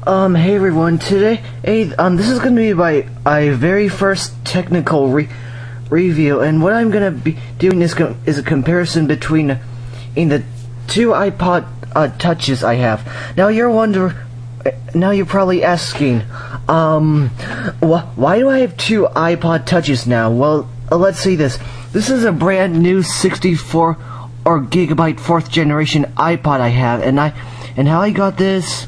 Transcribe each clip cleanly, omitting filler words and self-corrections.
Hey everyone, this is gonna be my very first technical review, and what I'm gonna be doing is a comparison between the two iPod touches I have. Now you're probably asking, why do I have two iPod touches now? Well, let's see this. This is a brand new 64 or gigabyte 4th generation iPod I have, and how I got this.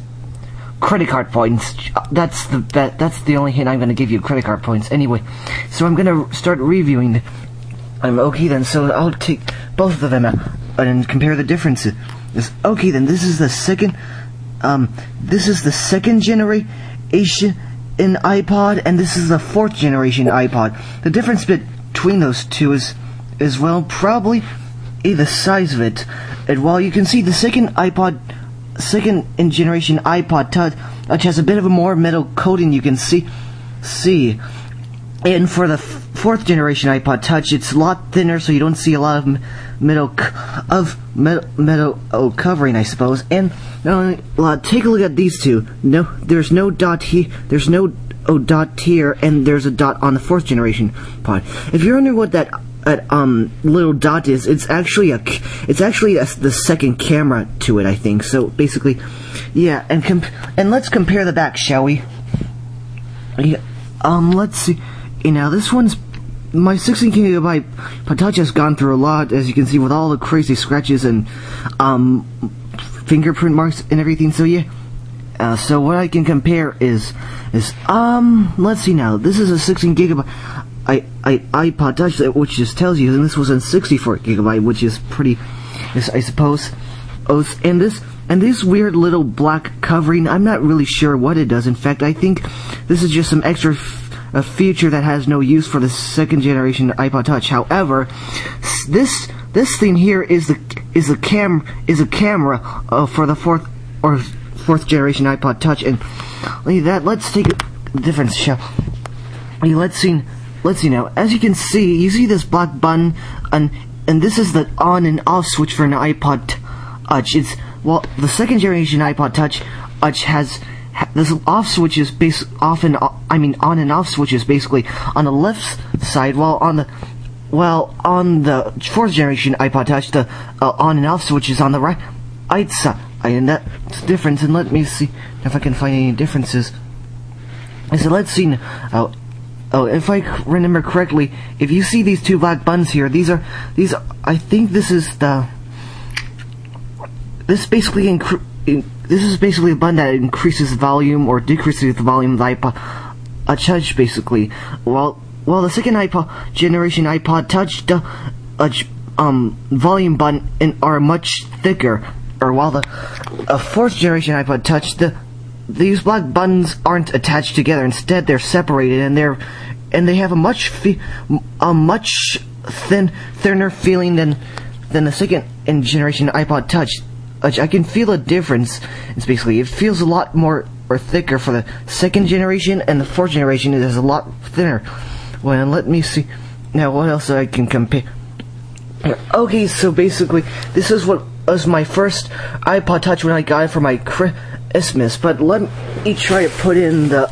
Credit card points. That's the only hint I'm gonna give you. Credit card points. Anyway, so I'm gonna start reviewing. Okay then. So I'll take both of them out and compare the differences. Okay then. This is the second. This is the second generation in iPod, and this is the 4th generation iPod. The difference between those two is well probably the size of it. And while you can see the second generation iPod Touch has a bit of a more metal coating, you can see, and for the 4th generation iPod Touch, it's a lot thinner, so you don't see a lot of metal covering, I suppose. And take a look at these two. No, there's no dot here. There's no dot here, and there's a dot on the 4th generation pod. If you're wondering what that little dot is, it's actually the second camera to it, I think. So basically, yeah, and let's compare the back, shall we? Yeah, let's see. Now this one's my 16 gigabyte Touch has gone through a lot, as you can see, with all the crazy scratches and fingerprint marks and everything. So yeah. So what I can compare is let's see now. This is a 16 gigabyte iPod Touch, which just tells you, and this was a 64 gigabyte, which is pretty, I suppose. And this weird little black covering, I'm not really sure what it does. In fact, I think this is just some extra feature that has no use for the 2nd generation iPod Touch. However, this thing here is a camera for the 4th generation iPod Touch. And let's take a difference, shall we? Let's see now. As you can see, you see this black button, and this is the on and off switch for an iPod Touch. The 2nd generation iPod Touch has this off switch is on and off switches basically on the left side, while on the 4th generation iPod Touch, the on and off switch is on the right side. And that's the difference. And let me see if I can find any differences. So let's see now. If I remember correctly, if you see these two black buttons here, these are I think this is basically a button that increases volume or decreases the volume of the iPod Touch, basically. While the 2nd generation iPod Touch volume button are much thicker, or while the 4th generation iPod Touch, these black buttons aren't attached together. Instead, they're separated, and they have a much thinner feeling than the 2nd generation iPod Touch. I can feel a difference. It feels a lot more or thicker for the 2nd generation, and the 4th generation is a lot thinner. Well, let me see now what else I can compare. Okay, so basically, this is what was my first iPod Touch when I got it for my Christmas. But let me try to put in the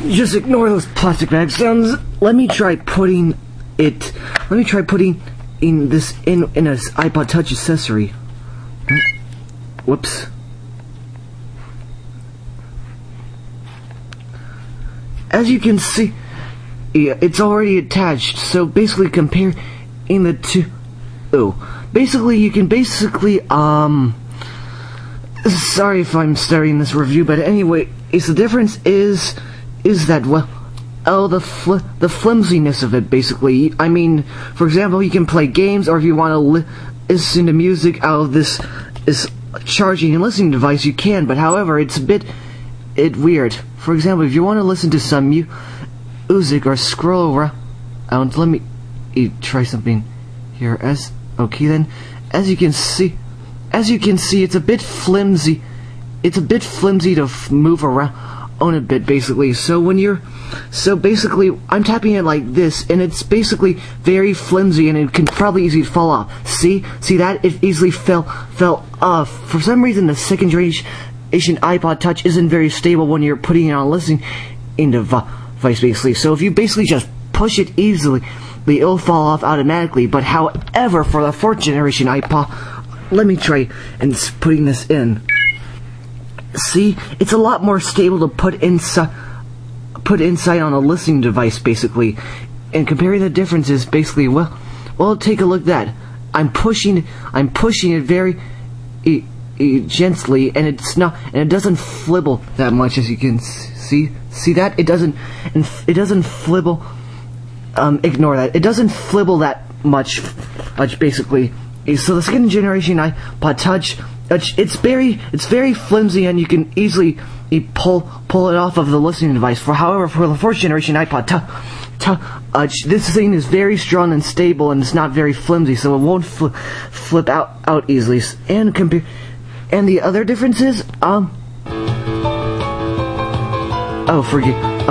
just ignore those plastic bag sounds. Let me try putting in this in a iPod Touch accessory. Whoops. As you can see, yeah, it's already attached. So basically, compare in the two. Basically, you can sorry if I'm starting this review, but anyway, the difference is that, well, the flimsiness of it, basically. I mean, for example, you can play games, or if you want to listen to music out of this charging and listening device, you can. But however, it's a bit weird. For example, if you want to listen to some music or scroll around, let me try something here. Okay then, as you can see, it's a bit flimsy. It's a bit flimsy to move around on a bit, basically. So basically, I'm tapping it like this, and it's basically very flimsy, and it can probably easily fall off. See that? It easily fell off. For some reason, the 2nd generation iPod Touch isn't very stable when you're putting it on a listening device, basically. So if you basically just push it easily, it'll fall off automatically. But however, for the 4th generation iPod, let me try and putting this in. See, it's a lot more stable to put inside on a listening device, basically. And comparing the differences, basically, well, take a look at that. I'm pushing it very gently, and it doesn't flibble that much, as you can see. See that? It doesn't flibble. Ignore that. It doesn't flibble that much, basically. So the 2nd generation iPod Touch, it's very flimsy, and you can easily pull it off of the listening device. However, for the 4th generation iPod Touch, this thing is very strong and stable, and it's not very flimsy, so it won't flip out easily. And the other differences,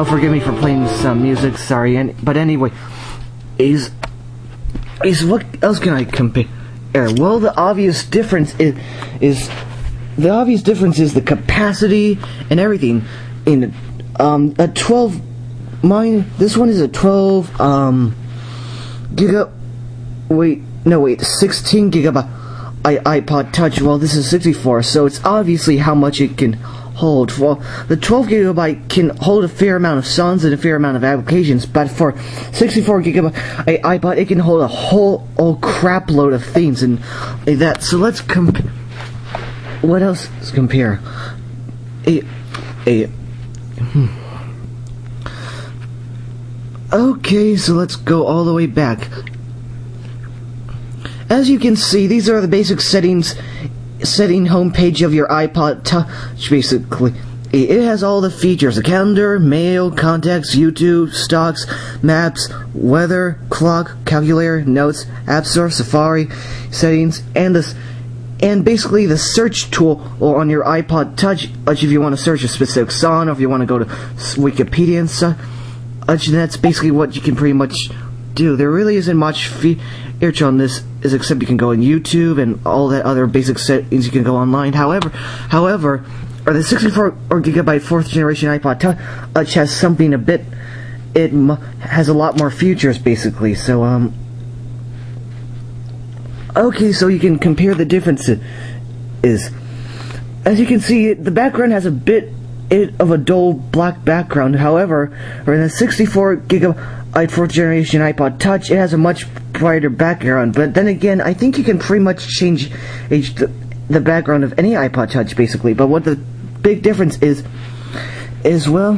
forgive me for playing some music. Sorry. But anyway, is what else can I compare? Well, the obvious difference is the capacity and everything. In a 12, this one is a 12 16 gigabyte iPod Touch. Well, this is 64, so it's obviously how much it can hold. Well, the 12 gigabyte can hold a fair amount of songs and a fair amount of applications, but for 64 gigabyte iPod, it can hold a whole crap load of things and that. So let's compare. What else is compare? Okay, so let's go all the way back. As you can see, these are the basic setting homepage of your iPod Touch, basically. It has all the features: a calendar, mail, contacts, YouTube, stocks, maps, weather, clock, calculator, notes, App Store, Safari, settings, and basically the search tool on your iPod Touch, if you want to search a specific song, or if you want to go to Wikipedia and stuff. That's basically what you can pretty much do. There really isn't much feature on this, except you can go on YouTube and all that other basic settings. You can go online. However, the 64 gigabyte 4th generation iPod Touch has something a bit. It has a lot more features, basically. So okay, so you can compare the differences. As you can see, the background has a bit of a dull black background. However, in the 64 gigabyte 4th generation iPod Touch, it has a much brighter background. But then again, I think you can pretty much change the background of any iPod Touch, basically. But what the big difference is well,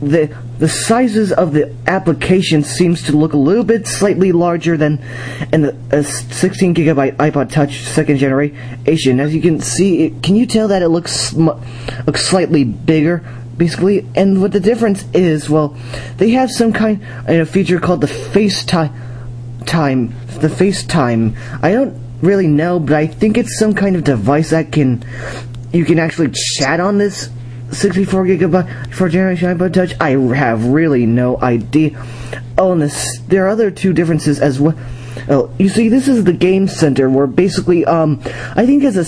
the sizes of the application seems to look a little bit slightly larger than in the 16 gigabyte iPod Touch 2nd generation. As you can see, can you tell that it looks slightly bigger, basically? And what the difference is, well, they have some kind of feature called the FaceTime. I don't really know, but I think it's some kind of device that you can actually chat on this 64 gigabyte 4th generation iPod Touch. I have really no idea. Oh, and there are other two differences as well. Oh, you see, this is the game center, where basically, I think it's a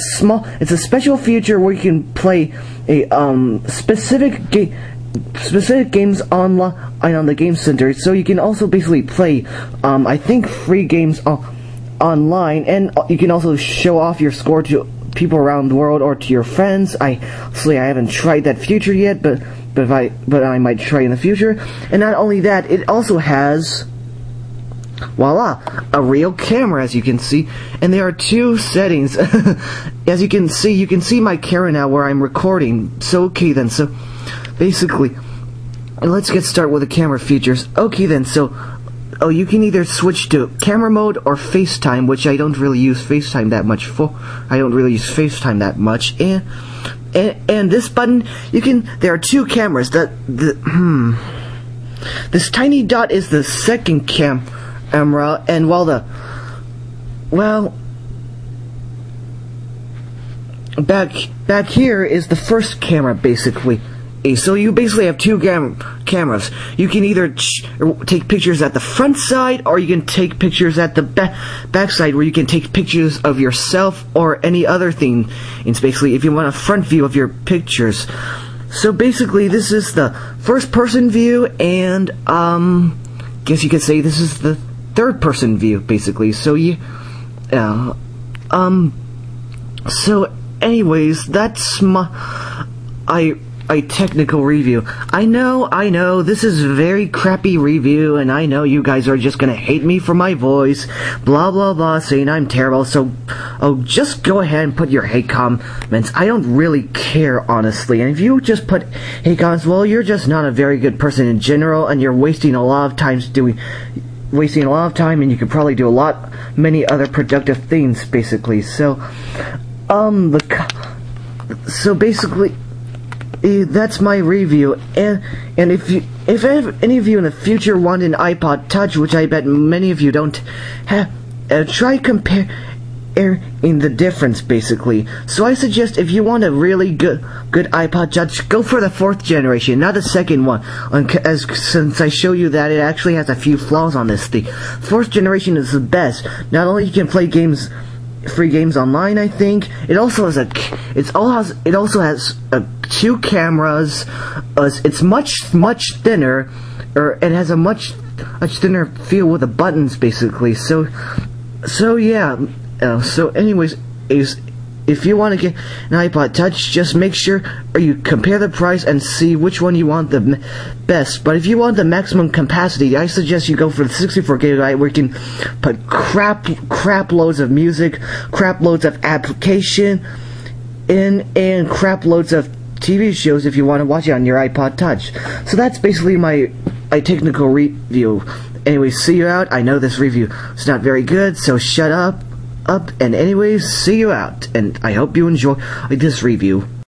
special feature where you can play a specific games online on the game center. So you can also basically play, I think, free games online, and you can also show off your score to people around the world or to your friends. I haven't tried that feature yet, but I might try in the future. And not only that, it also has, voila, a real camera, as you can see. And there are two settings. As you can see my camera now where I'm recording. So okay then, so basically, let's get started with the camera features. Okay then, so you can either switch to camera mode or FaceTime, which I don't really use FaceTime that much for. And this button, there are two cameras. This tiny dot is the second camera, and back here is the first camera, basically. So you basically have two cameras. You can either take pictures at the front side, or you can take pictures at the back side, where you can take pictures of yourself or any other thing. It's basically if you want a front view of your pictures. So basically, this is the first-person view, and guess you could say this is the third-person view, basically. So so anyways, that's my technical review. I know, this is a very crappy review, and I know you guys are just gonna hate me for my voice, blah blah blah, saying I'm terrible, so just go ahead and put your hate comments. I don't really care, honestly, and if you just put hate comments, well, you're just not a very good person in general, and you're wasting a lot of time, and you could probably do many other productive things, basically. So, basically, that's my review, and if any of you in the future want an iPod Touch, which I bet many of you don't have, try comparing the difference, basically. So I suggest if you want a really good iPod Touch, go for the 4th generation, not the second one, since I show you that it actually has a few flaws on this thing. 4th generation is the best. Not only you can play free games online, I think it also has two cameras. It's much thinner, it has a much thinner feel with the buttons, basically. So yeah. So anyways, if you want to get an iPod Touch, just make sure you compare the price and see which one you want the best. But if you want the maximum capacity, I suggest you go for the 64 gigabyte, where you can put crap loads of music, crap loads of application, and crap loads of TV shows if you want to watch it on your iPod Touch. So that's basically my technical review. Anyway, see you out. I know this review is not very good, so shut up, and anyways, see you out, and I hope you enjoy this review.